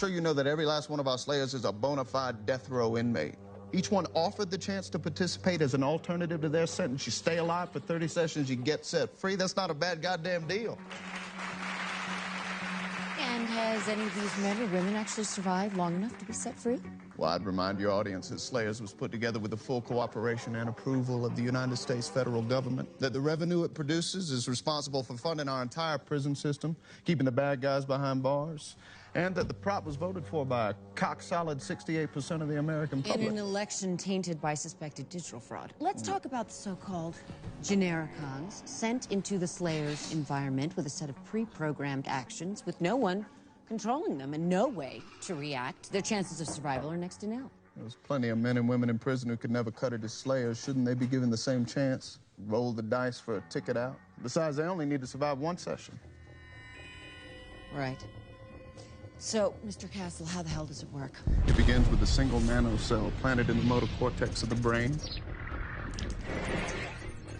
sure you know that every last one of our slayers is a bona fide death row inmate. Each one offered the chance to participate as an alternative to their sentence. You stay alive for 30 sessions, you get set free. That's not a bad goddamn deal. And has any of these men or women actually survived long enough to be set free? Well, I'd remind your audience that Slayers was put together with the full cooperation and approval of the United States federal government, that the revenue it produces is responsible for funding our entire prison system, keeping the bad guys behind bars, and that the prop was voted for by a cock-solid 68% of the American public. In an election tainted by suspected digital fraud. Let's talk about the so-called genericons sent into the Slayers' environment with a set of pre-programmed actions with no one controlling them and no way to react. Their chances of survival are next to nil. There's plenty of men and women in prison who could never cut it as Slayers. Shouldn't they be given the same chance? Roll the dice for a ticket out? Besides, they only need to survive one session. Right. So, Mr. Castle, how the hell does it work? It begins with a single nanocell planted in the motor cortex of the brain.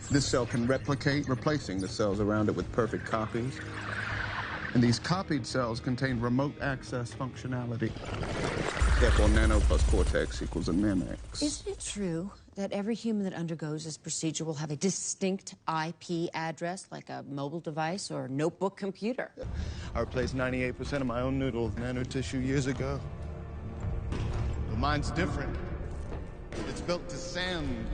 This cell can replicate, replacing the cells around it with perfect copies. And these copied cells contain remote access functionality. Therefore, nano plus cortex equals a nanox. Isn't it true that every human that undergoes this procedure will have a distinct IP address, like a mobile device or notebook computer? I replaced 98% of my own noodle with nanotissue years ago. But mine's different. It's built to send,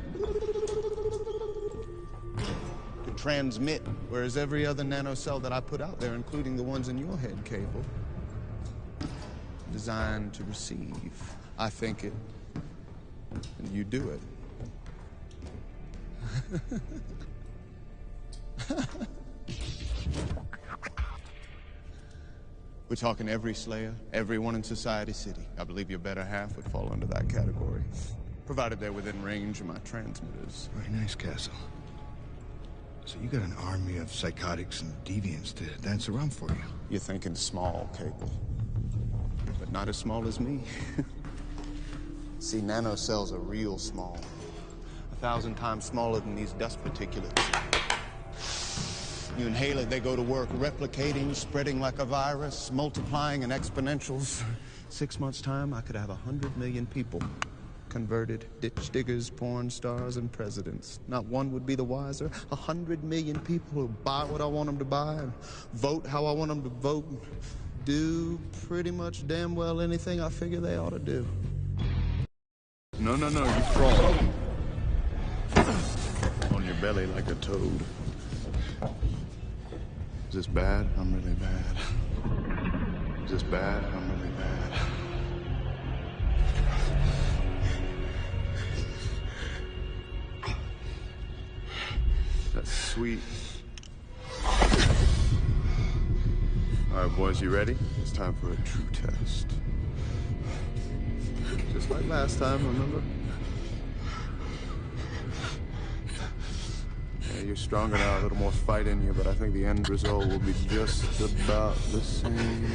to transmit, whereas every other nanocell that I put out there, including the ones in your head cable, designed to receive. I think it, and you do it. We're talking every Slayer, everyone in Society City. I believe your better half would fall under that category, provided they're within range of my transmitters. Very nice, Castle. So you got an army of psychotics and deviants to dance around for you. You're thinking small, Cable, but not as small as me. See, nanocells are real small. 1,000 times smaller than these dust particulates. You inhale it, they go to work, replicating, spreading like a virus, multiplying in exponentials. 6 months' time, I could have 100 million people converted, ditch diggers, porn stars, and presidents. Not one would be the wiser. 100 million people who buy what I want them to buy, and vote how I want them to vote, do pretty much damn well anything I figure they ought to do. No, you crawl. On your belly like a toad. Is this bad? I'm really bad. Is this bad? I'm really bad. That's sweet. All right, boys, you ready? It's time for a true test. Just like last time, remember? Yeah, you're stronger now, a little more fight in you, but I think the end result will be just about the same.